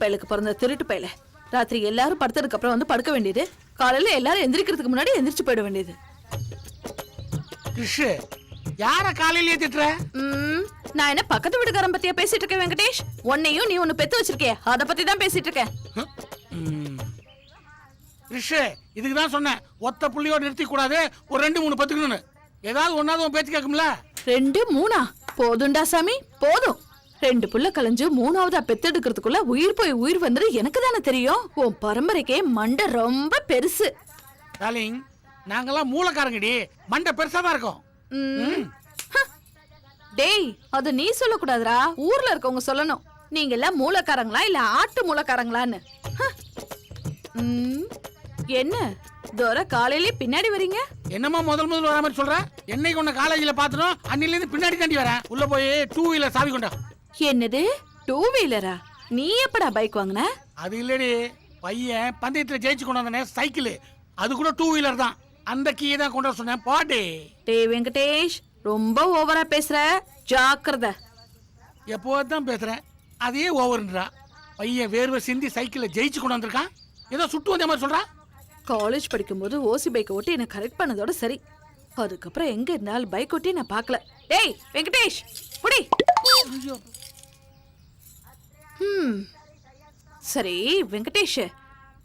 பயலுக்கு பிறந்த திருட்டு பயல. ராத்திரி எல்லாரும் படுத்ததுக்கு அப்புறம் வந்து படுக்க வேண்டியது, காலையில எல்லாரும் எந்திரிக்கிறதுக்கு முன்னாடி எந்திரிச்சு போயிட வேண்டியது. கிருஷ், யார காலையிலேயே திட்டுற? நான் என்ன பக்கத்து வீட்டுக்காரன் பத்தியா பேசிட்டு இருக்கேன் வெங்கடேஷ்? உன்னையும் நீ ஒன்னு பெத்து வச்சிருக்கே, அத பத்தி தான் பேசிட்டு இருக்கேன். கிருஷ், இதுக்கு தான் சொன்னேன், ஒத்த புள்ளியோட நிறுத்தி கூடாது, ஒரு 2-3 பத்துக்கணும்னு. ஏதாவது ஒன்னாவது உன் பேச்சு கேட்கும்ல. 2-3 போதும்டா சாமி, போதும். 2 புள்ள கலைஞ்சு 3ஆவதா பெத்தெடுக்கிறதுக்குள்ள உயிர் போய் உயிர் வந்தது எனக்கு தானே தெரியும். உன் பரம்பரைக்கே மண்டை ரொம்ப பெருசு. டார்லிங், நாங்கெல்லாம் மூலக்காரங்கடி, மண்டை பெருசா தான் இருக்கும். டேய், அது நீ சொல்லக்கூடாதுடா, ஊர்ல இருக்கவங்க சொல்லணும். நீங்க எல்லாம் மூலக்காரங்களா இல்ல ஆட்டு மூலக்காரங்களான்னு. என்ன தோர காலையிலே பின்னாடி வரீங்க? என்னமா முதல் வர மாதிரி சொல்ற? என்னைக்கு உன்னை காலேஜ்ல பாத்துறோம், அன்னில இருந்து பின்னாடி தாண்டி வரேன். உள்ள போய் 2 வீலர் சாவி கொண்டா. என்னது 2 வீலரா? நீ எப்படா பைக் வாங்குன? அது இல்லடி, பையன் பந்தயத்துல ஜெயிச்சு கொண்டு வந்தனே சைக்கிள், அது கூட 2 வீலர் தான். அந்த கீயை தான் கொண்டு வர சொன்னேன். பாடி டேய் வெங்கடேஷ், ரொம்ப ஓவரா பேசுற, ஜாக்கிரதை. எப்போதான் பேசுறேன், அதே ஓவர்ன்றா. பையன் வேர்வை சிந்தி சைக்கிளை ஜெயிச்சு கொண்டு வந்திருக்கான், ஏதோ சுட்டு வந்த மாதிரி சொல்றா. காலேஜ் படிக்கும்போது ஓசி பைக் ஓட்டி என்ன கரெக்ட் பண்ணதோட சரி. அதுக்கப்புறம் எங்க இருந்தாலும் பைக் ஓட்டி நான் பார்க்கல. டேய் வெங்கடேஷ், புடி. சரி வெங்கடேஷ்,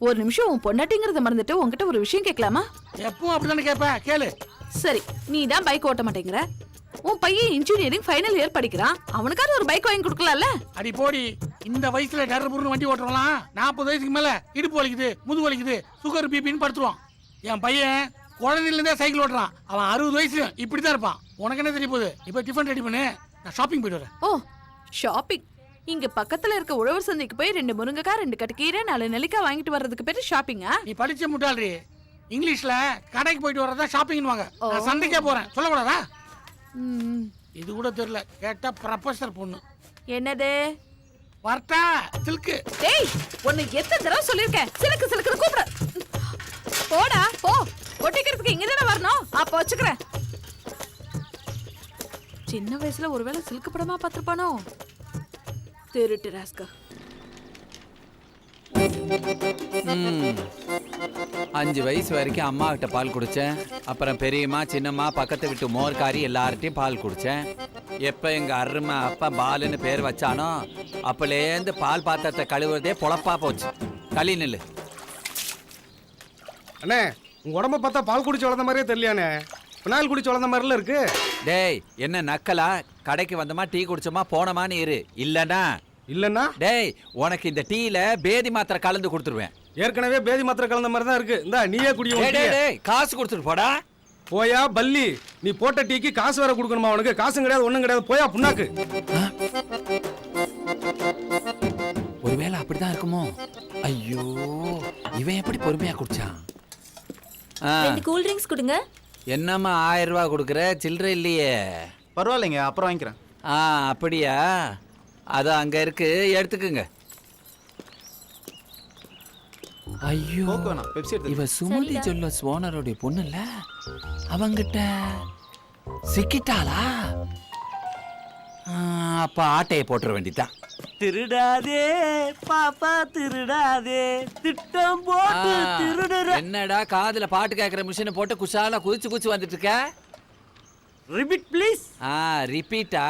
ஒரு நிமிஷம் உன் பொண்டாட்டிங்கிறத மறந்துட்டு உன்கிட்ட ஒரு விஷயம் கேட்கலாமா? எப்போ அப்படிதானே கேட்ப, கேளு. சரி, நீ தான் பைக் ஓட்ட மாட்டேங்கிற, உன் பையன் இன்ஜினியரிங் ஃபைனல் இயர் படிக்கிறான், அவனுக்காவது ஒரு பைக் வாங்கி கொடுக்கலாம்ல? அடி போடி, இந்த வயசுல டர்ரு புருன்னு வண்டி ஓட்டுறலாம். 40 வயசுக்கு மேல இடுப்பு வலிக்குது, முதுகு வலிக்குது, சுகர் பிபின்னு படுத்துருவான். என் பையன் குழந்தையில இருந்தே சைக்கிள் ஓட்டுறான். அவன் 60 வயசு இப்படிதான் இருப்பான். உனக்கு என்ன தெரிய போகுது? இப்ப டிஃபன் ரெடி பண்ணு, நான் ஷாப்பிங் போயிட்டு வரேன். ஓ ஷாப்பிங்? இங்க பக்கத்துல இருக்க உழவர் சந்தைக்கு போய் 2 முருங்கைக்காய் 2 கட்டுக்கீரை 4 நெல்லிக்காய் வாங்கிட்டு வர்றதுக்கு பேரு ஷாப்பிங்கா? நீ படிச்ச முட்டாள்ரி, இங்கிலீஷ்ல கடைக்கு போயிட்டு வர்றதா ஷாப்பிங் வாங்க. நான் சந்தைக்கே போறேன், சொல்லக்கூடாதா? இது கூட தெரியல, கேட்டா ப்ரொஃபசர் பொண்ணு. என்னது வர்த்தா சில்க்கு? டேய், உன்னை எத்தனை தடவை சொல்லிருக்கேன், சிலுக்கு சிலுக்குன்னு கூப்பிடு. போடா போ, ஒட்டிக்கிறதுக்கு இங்க தானே வரணும். அப்ப வச்சுக்கிறேன். சின்ன வயசுல ஒருவேளை சில்க்கு படமா பார்த்திருப்பானோ? திருட்டு ராஸ்கா. 5 வயசு வரைக்கும் அம்மா கிட்ட பால் குடிச்சேன். அப்புறம் பெரியம்மா சின்னம்மா பக்கத்து விட்டு மோர்காரி எல்லார்ட்டையும் பால் குடிச்சேன். எப்ப எங்க அருமை அப்பா பாலுன்னு பேர் வச்சானோ அப்பலேருந்து பால் பாத்திரத்தை கழுவுறதே பொழப்பா போச்சு. களி நெல்லு அண்ணே, உங்க உடம்ப பார்த்தா பால் குடிச்சு வளர்ந்த மாதிரியே தெரியலையானே, பினால் குடிச்சு வளர்ந்த மாதிரில இருக்கு. டேய், என்ன நக்கலா? கடைக்கு வந்தமா டீ குடிச்சோமா போனமான்னு இரு. இல்லன்னா டேய், உனக்கு இந்த டீல பேதி மாத்திரை கலந்து கொடுத்துருவேன். ஏற்கனவே பேதி மாத்திரை கலந்த மாதிரி தான் இருக்கு. இந்தா நீயே குடிய. டேய், காசு கொடுத்துட்டு போடா. போயா பல்லி, நீ போட்ட டீக்கு காசு வேற கொடுக்கணுமா? உனக்கு காசும் கிடையாது, ஒண்ணும் கிடையாது. போயா புண்ணாக்கு. ஒருவேளை அப்படிதான் இருக்குமோ? ஐயோ, இவன் எப்படி பொறுமையா குடிச்சான்? 2 கூல் ட்ரிங்க்ஸ் கொடுங்க. என்னம்மா 1000 ரூபாய் கொடுக்குற, சில்லறை இல்லையே? பரவாயில்லைங்க, அப்புறம் வாங்கிக்கிறேன். அப்படியா? அது அங்க இருக்கு, எடுத்துக்குங்க. ஐயோ, இவ சுமதி ஜுவல்லர்ஸ் ஓனருடைய பொண்ணு இல்ல, அவங்கிட்ட சிக்கிட்டாளா? அப்ப ஆட்டையை போட்டுற வேண்டியதான். திருடாதே பாப்பா திருடாதே, திட்டம் போட்டு திருடுற. என்னடா காதுல பாட்டு கேக்குற மிஷினை போட்டு குஷாலா குதிச்சு வந்துட்டு இருக்க? Repeat please. ரிப்பீட்டா?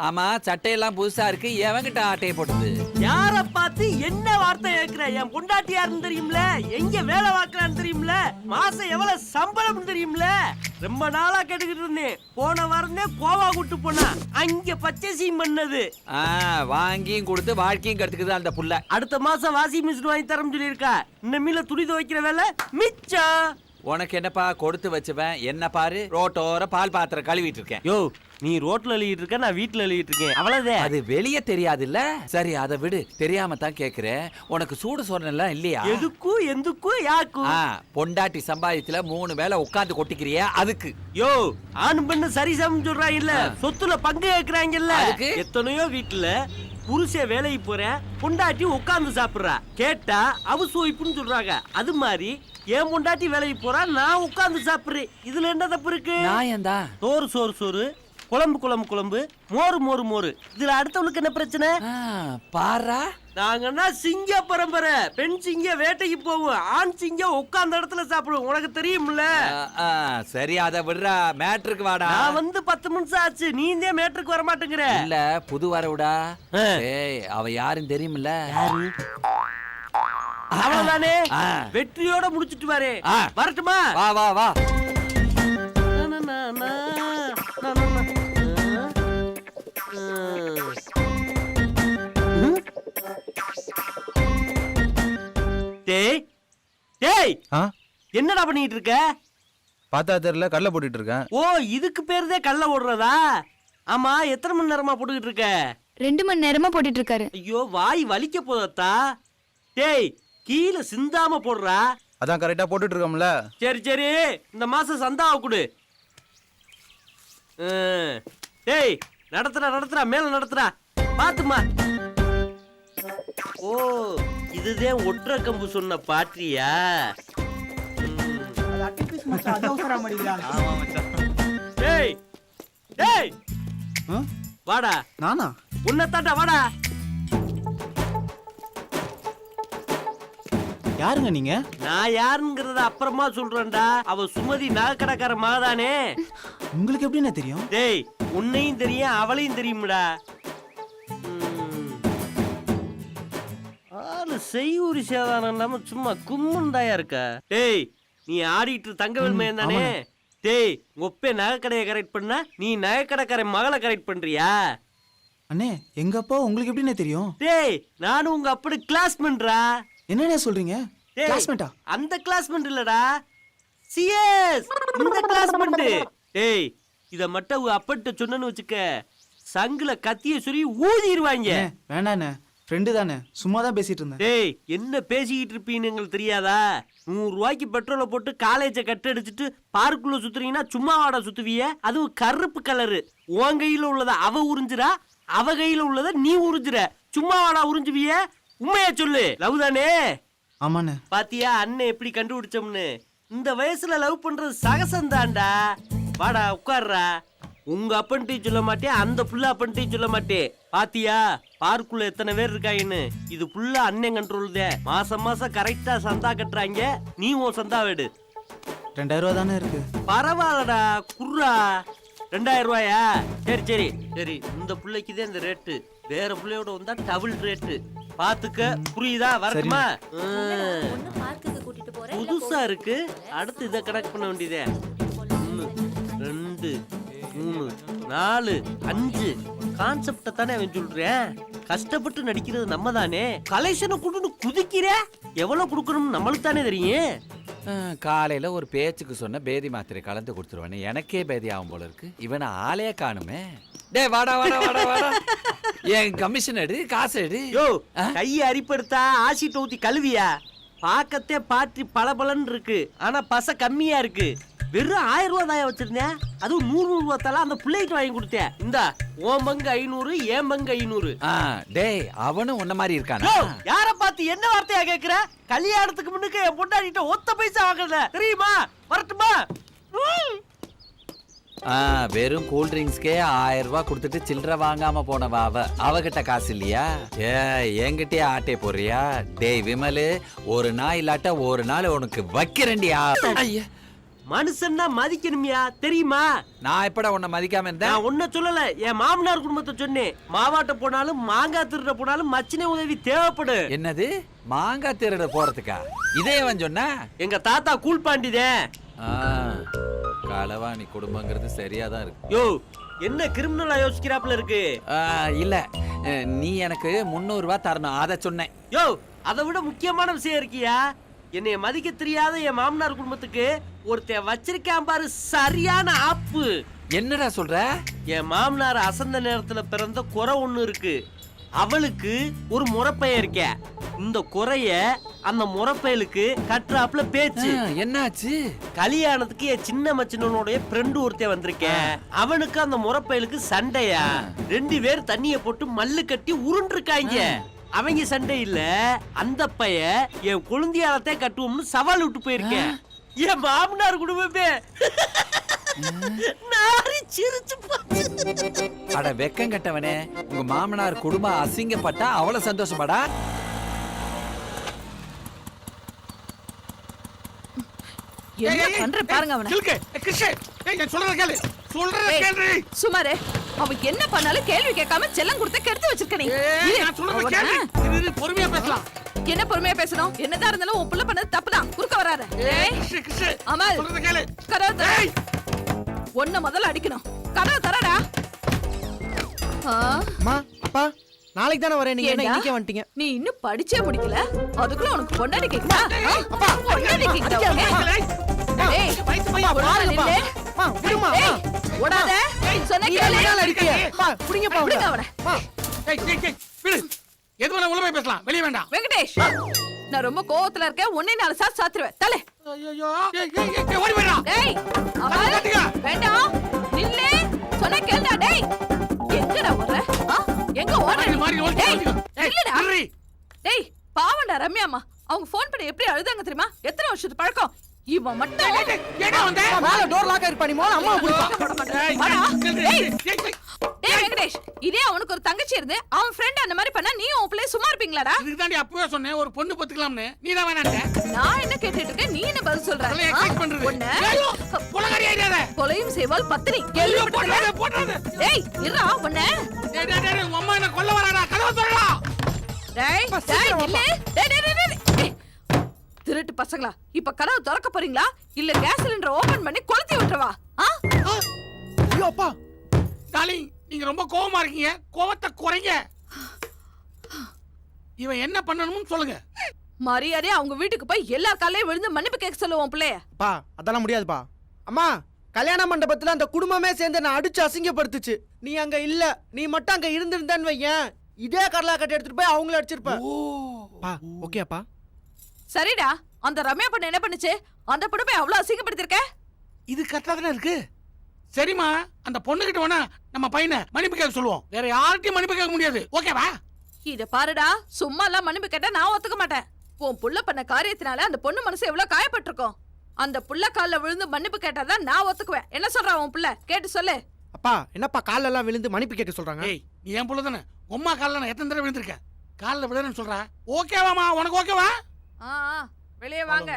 ஆமா, சட்டையெல்லாம் புதுசா இருக்கு, எவங்கிட்ட ஆட்டையை போட்டது? யார பார்த்து என்ன வார்த்தை கேக்குற? என் பொண்டாட்டி யாருன்னு தெரியும்ல, எங்க வேலை பார்க்கறான்னு தெரியும்ல, மாசம் எவ்வளவு சம்பளம் தெரியும்ல. ரொம்ப நாளா கேட்டுக்கிட்டு இருந்தேன். போன வாரமே கோவா கூட்டு போனா, அங்க பர்ச்சேசிங் பண்ணது. வாங்கியும் கொடுத்து வாழ்க்கையும் கட்டுக்குது அந்த புள்ள. அடுத்த மாசம் வாஷிங் மிஷின் வாங்கி தரேன்னு சொல்லியிருக்கா. இந்த மீல துணி துவைக்கிற வேலை மிச்சம். உனக்கு என்னப்பா கொடுத்து வச்சுவேன்? என்ன பாரு, ரோட்டோர பால் பாத்திரம் கழுவிட்டு இருக்கேன். யோ, நீ ரோட்ல எழுதிட்டு இருக்க, நான் வீட்டுல எழுதிட்டு இருக்கேன், அவ்வளவுதான். அது வெளியே தெரியாது இல்ல? சரி, அதை விடு, தெரியாம தான் கேக்குறேன். உனக்கு சூடு சொன்னெல்லாம் இல்லையா? எதுக்கும் எந்துக்கும் யாக்கும்? பொண்டாட்டி சம்பாதித்துல 3 வேளை உட்காந்து கொட்டிக்கிறியா அதுக்கு? யோ, ஆண் பெண்ணு சரிசமம் சொல்றாங்க இல்ல, சொத்துல பங்கு கேக்குறாங்கல்ல. எத்தனையோ வீட்டுல புருஷ வேலைக்கு போறேன், பொண்டாட்டி உட்கார்ந்து சாப்பிடுறா, கேட்டா அவசோய்ப்புன்னு சொல்றாங்க. அது மாதிரி என் பொண்டாட்டி வேலைக்கு போறா, நான் உட்கார்ந்து சாப்பிடுறேன். இதுல என்ன தப்பு இருக்கு? நாயந்தா. சோறு சோறு சோறு, குழம்பு குழம்பு குழம்பு, மோறு மோறு மோறு, இதுல அடுத்தவளுக்கு என்ன பிரச்சனை? பாரா, நாங்கன்னா சிங்க பரம்பரை. பெண் சிங்க வேட்டைக்கு போகும், ஆண் சிங்க உட்கார்ந்த இடத்துல சாப்பிடுவோம். உனக்கு தெரியும்ல. சரி அத விடுறா, மேட்ருக்கு வாடா. நான் வந்து 10 நிமிஷம் ஆச்சு, நீ இந்த மேட்டருக்கு வர மாட்டேங்கிற. இல்ல புது வரவுடா. ஏய் அவ யாருன்னு தெரியுமில்ல? அவ்வளவுதானே, ஆ. வெற்றியோட முடிச்சிட்டு வாரு. ஆ. வரட்டுமா? வா வா வா. டேய் டேய், ஆ என்னடா பண்ணிட்டு இருக்க? பார்த்தா தெரியல, கடலை போட்டுட்டு இருக்கேன். ஓ, இதுக்கு பேருதே கள்ள ஓடுறதா? ஆமா, எத்தனை மணி நேரமா போட்டுக்கிட்டு இருக்க? 2 மணி நேரமா போட்டுட்டு இருக்காரு. ஐயோ, வாய் வலிக்க போதத்தா. டேய், கீழே சிந்தாம போடுறா. அதான் கரெக்டா போட்டுட்டு இருக்கோம்ல. சரி சரி, இந்த மாசம் சந்தாவை கொடு. டேய், நடத்துறா மேல நடத்துறா, பாத்துமா. ஓ, இதுதான் ஒற்றை கம்பு சொன்ன பாட்டியா? டேய் டேய், ஆ? வாடா. நானா? உன்னத்தாண்டா, வாடா. யாருங்க நீங்க? நான் யாருங்கிறத அப்புறமா சொல்றேன்டா. அவ சுமதி நகைக்கடைக்கார மகதானே. உங்களுக்கு எப்படின்னு தெரியும்? டேய், உன்னையும் தெரியும் அவளையும் தெரியும்டா. ஆளு செய்யூரி சேதானம் இல்லாம சும்மா கும்முண்டாயா இருக்கா? டேய், நீ ஆடிட்டு தங்கவேல் மகன் தானே? டேய், ஒப்பே நகைக்கடையை கரெக்ட் பண்ணா நீ நகைக்கடைக்கார மகளை கரெக்ட் பண்றியா? அண்ணே, எங்க அப்பா உங்களுக்கு எப்படின்னு தெரியும்? டேய், நானும் உங்க அப்படி கிளாஸ்மெண்ட்ரா. என்னண்ணே சொல்றீங்க? டேய், கிளாஸ்மேட்டா? அந்த கிளாஸ்மெண்ட் இல்லடா, சிஎஸ் இந்த கிளாஸ்மெண்ட். டேய், இத மட்டும் உங்க அப்பட்ட சொன்னேன்னு வச்சுக்க, சங்குல கத்திய சொல்லி ஊதிடுவாங்க. வேண்டாண்ணே, ஃப்ரெண்டு தானே, சும்மா தான் பேசிட்டு இருந்தேன். டேய், என்ன பேசிக்கிட்டு இருப்பீன்னு எங்களுக்கு தெரியாதா? 100 ரூபாய்க்கு பெட்ரோலை போட்டு காலேஜை கட்டடிச்சிட்டு பார்க்குள்ள சுத்துறீங்கன்னா சும்மா வாடா சுத்துவிய? அதுவும் கருப்பு கலரு. உன் கையில உள்ளத அவ உறிஞ்சுறா, அவ கையில உள்ளத நீ உறிஞ்சுற. சும்மா வாடா உறிஞ்சுவிய? உண்மையா சொல்லு. லவ் தானே? ஆமாண்ணே. பாத்தியா அண்ணன் எப்படி கண்டுபிடிச்சோம்னு? இந்த வயசுல லவ் பண்றது சகசம் தான்டா. வாடா உட்கார்றா. உங்க அப்பன்ட்டி சொல்ல மாட்டேன், அந்த புள்ள அப்பன்ட்டி சொல்ல மாட்டேன். பாத்தியா பார்க்குள்ள எத்தனை பேர் இருக்காங்கன்னு? இது புள்ள அண்ணன் கண்ட்ரோல் தான். மாசம் மாசம் கரெக்டா சந்தா கட்டுறாங்க. நீ உன் சந்தா வேடு. 2000 ரூபா தானே இருக்கு. பரவாயில்லடா, குர்ரா. 2000 ரூபாயா? சரி சரி சரி, இந்த பிள்ளைக்குதான் இந்த ரேட்டு. வேற பிள்ளையோட வந்தா டபுள் ரேட்டு. பாத்துக்க, புரியுதா? வரட்டுமா? புதுசா இருக்கு. அடுத்து இதை கணக்கு பண்ண வேண்டியதே. 1 2 3 4 5 கான்செப்ட தானே அவன் சொல்றேன். கஷ்டப்பட்டு நடிக்கிறது நம்ம தானே. கலெக்ஷனை கொடுன்னு குதிக்கிற. எவ்வளவு கொடுக்கணும் நம்மளுக்கு தானே தெரியும். காலையில ஒரு பேச்சுக்கு சொன்ன பேதி மாத்திரை கலந்து கொடுத்துருவானே, எனக்கே பேதி ஆகும் போல இருக்கு. இவனை ஆளே காணுமே. டேய் வாடா வாடா வாடா வாடா, என் கமிஷன் எடு, காசு எடு. யோ, கையை அரிப்படுத்தா ஆசிட் ஊத்தி கழுவியா? பாக்கத்தே பாட்டி பளபளன்னு இருக்கு, ஆனா பச கம்மியா இருக்கு. வெறும் 1000 ரூபா தாயா வச்சிருந்தேன். அதுவும் 100 ரூபா தலா அந்த பிள்ளைக்கு வாங்கி கொடுத்தேன். இந்தா உன் பங்கு 500, என் பங்கு 500. டேய் அவனும் உன்ன மாதிரி இருக்கானா? யார பார்த்து என்ன வார்த்தையா கேக்குற? கல்யாணத்துக்கு முன்னுக்கு என் பொண்டாட்டிட்ட ஒத்த பைசா வாங்கல தெரியுமா? வரட்டுமா? வெறும் கூல் ட்ரிங்க்ஸ்க்கே 1000 ரூபாய் கொடுத்துட்டு சில்லற வாங்காம போனவா அவகிட்ட காசு இல்லையா? என்கிட்டயே ஆட்டே போறியா? டேய் விமலு, ஒரு நாள் இல்லாட்ட ஒரு நாள் உனக்கு வைக்கிறேன்டியா. மனுஷன்னா மதிக்கணுமியா, தெரியுமா? நான் எப்படா உன்னை மதிக்காம இருந்தேன்? நான் ஒன்ன சொல்லல, என் மாமனார் குடும்பத்தை சொன்னேன். மாவாட்ட போனாலும் மாங்காய் திருட போனாலும் மச்சினை உதவி தேவைப்படும். என்னது மாங்காய் திருட போறதுக்கா? இதே அவன் சொன்ன? எங்க தாத்தா கூல் பாண்டிதே. களவாணி குடும்பங்கிறது சரியாதான் இருக்கு. யோ, என்ன கிரிமினலா யோசிக்கிறாப்ல இருக்கு? இல்ல, நீ எனக்கு 300 ரூபாய் தரணும், அத சொன்னேன். யோ, அதை விட முக்கியமான விஷயம் இருக்கியா? என்னைய மதிக்க தெரியாத என் மாமனார் குடும்பத்துக்கு ஒருத்தன் வச்சிருக்கான் பாரு, சரியான ஆப்பு. என்னடா சொல்ற? என் மாமனார் அசந்த நேரத்துல பிறந்த குறை ஒண்ணு இருக்கு. அவளுக்கு ஒரு முறப்பைய இருக்க. இந்த குறைய அந்த முறப்பயலுக்கு கட்டுறாப்புல பேச்சு. என்னாச்சு? கல்யாணத்துக்கு என் சின்ன மச்சினோடைய ஃப்ரெண்டு ஒருத்தன் வந்திருக்கேன். அவனுக்கு அந்த முறப்பயலுக்கு சண்டையா. 2 பேர் தண்ணிய போட்டு மல்லு கட்டி உருண்டிருக்காங்க. அவங்க சண்டை இல்ல, அந்த பைய என் குழந்தையாலத்தே கட்டுவோம்னு சவால் விட்டு போயிருக்கேன். என் மாமனார் குடும்பமே நாரி சிரிச்சு போச்சு. அட வெக்கம் கட்டவனே, உங்க மாமனார் குடும்பம் அசிங்கப்பட்டா அவ்வளவு சந்தோஷப்படா. என்ன பண்ற பாருங்க அவனை. சிலுக்கு கிருஷ்ண நான் சொல்றத கேளு சொல்றத கேளு. சுமாரே அவன் என்ன பண்ணாலும் கேள்வி கேட்காம செல்லம் கொடுத்து கெடுத்து வச்சிருக்க நீ. நான் சொல்றத கேளு. இது பொறுமையா பேசலாம். என்ன பொறுமையா பேசணும்? என்னதான் இருந்தாலும் உன் புள்ள பண்ணது தப்புதான். குறுக்க வராத. ஏய் கிருஷ்ண அமல் சொல்றத கேளு. கதவு தர. ஒன்ன முதல்ல அடிக்கணும். கதவு தரடா. அம்மா அப்பா நாளைக்கு தானே வரேன், நீங்க என்ன ஏண்டா? இன்னைக்கே வந்துட்டீங்க? நீ இன்னும் படிச்சே முடிக்கல, அதுக்குள்ள உனக்கு பொண்டாடி கேக்குதா? அப்பா பொண்டாடி கேக்குதா உனக்கு? ஏய், வயசு பையன் ஒழுங்கா நில்லு. அம்மா விடுமா ஏய், ஓடாத. சொன்ன கேளு. அடிக்கீங்க அப்பா புடிங்கப்பா விடுங்க அவனை. விடு. எது வேணா உள்ள போய் பேசலாம், வெளிய வேண்டாம். வெங்கடேஷ், நான் ரொம்ப கோவத்துல இருக்கேன். உன்னை 4 சாத்து சாத்துருவேன். தலை. ஐயோ ஓடி போடா. டேய், அமல். பாத்துக்க. வேண்டாம். நில்லு. சொன்ன கேளுடா. டேய், எங்கடா ஓடுற? எங்க ஓடுற நீ? மாறி ஓடி டேய், ஓடி. நில்லுடா. நில்றி. டேய், பாவம்டா ரம்யாமா. அவங்க ஃபோன் பண்ணி எப்படி அழுதாங்க தெரியுமா? எத்தனை வருஷத்து பழக்கம். இவன் மட்டும் ஏடா வந்த? மேல டோர் லாக் ஆயிருப்பா, நீ மோன அம்மா புடிப்பா. வாடா. டேய், ஏய், டேய் வெங்கடேஷ், இதே அவனுக்கு ஒரு தங்கச்சி இருந்து அவன் ஃப்ரெண்ட் அந்த மாதிரி பண்ணா நீ உன் பிள்ளை சும்மா இருப்பீங்களாடா? இதுக்கு தாண்டி அப்பவே சொன்னேன் ஒரு பொண்ணு பத்துக்கலாம்னு. நீ தான் வேணான்ட்ட. நான் என்ன கேட்டுட்டு இருக்கேன், நீ என்ன பதில் சொல்ற? அதெல்லாம் எக்ஸ்பெக்ட் பண்றது. ஒண்ணு ஐயோ, கொலகாரி ஐடியாத. கொலையும் செய்வாள் பத்தினி. ஐயோ, கேள்விப்பட்டிருக்க? போடாத. டேய், இருடா ஒண்ணு. டேய், உங்க அம்மா என்ன கொல்ல வராடா. கதவை திறடா. டேய், டேய், நில்லு. டேய், டேய், டேய், டேய். திருட்டு பசங்களா, இப்ப கதவு திறக்க போறீங்களா இல்ல கேஸ் சிலிண்டர் ஓபன் பண்ணி கொளுத்தி விட்டுறவா? ஐயோ அப்பா டார்லிங், நீங்க ரொம்ப கோவமா இருக்கீங்க. கோவத்தை குறைங்க. இவன் என்ன பண்ணணும்னு சொல்லுங்க. மரியாதையா அவங்க வீட்டுக்கு போய் எல்லா காலையும் விழுந்து மன்னிப்பு கேட்க சொல்லுவோம் பிள்ளைய. அப்பா அதெல்லாம் முடியாதுப்பா. அம்மா கல்யாண மண்டபத்துல அந்த குடும்பமே சேர்ந்து நான் அடிச்சு அசிங்கப்படுத்துச்சு. நீ அங்க இல்ல, நீ மட்டும் அங்க இருந்திருந்தேன்னு வையேன், இதே கடலா கட்டி எடுத்துட்டு போய் அவங்கள அடிச்சிருப்ப. ஓகே அப்பா. சரிடா, அந்த ரம்யா பொண்ணு என்ன பண்ணுச்சு? அந்த பொண்ணு போய் அவ்வளவு அசிங்கப்படுத்திருக்க. இது கரெக்டா தானே இருக்கு. சரிம்மா, அந்த பொண்ணுகிட்ட வேணா நம்ம பையனை மன்னிப்பு கேட்க சொல்லுவோம். வேற யார்கிட்டயும் மன்னிப்பு கேட்க முடியாது. ஓகேவா? இத பாருடா, சும்மா எல்லாம் மன்னிப்பு கேட்டா நான் ஒத்துக்க மாட்டேன். உன் புள்ள பண்ண காரியத்தினால அந்த பொண்ணு மனசு எவ்வளவு காயப்பட்டிருக்கும். அந்த புள்ள கால்ல விழுந்து மன்னிப்பு கேட்டாதான் நான் ஒத்துக்குவேன். என்ன சொல்றா உன் புள்ள? கேட்டு சொல்லு. அப்பா என்னப்பா கால்ல எல்லாம் விழுந்து மன்னிப்பு கேட்க சொல்றாங்க? ஏய், நீ என் புள்ள தானே. உம்மா காலில் நான் எத்தனை தடவை விழுந்திருக்கேன். காலில் விழுறேன்னு சொல்றா. ஓகேவாமா? உனக்கு ஓகேவா? வெளியே வாங்க.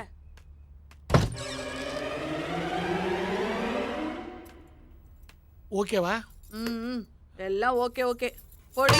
ஓகேவா? எல்லாம் ஓகே ஓகே. போடி.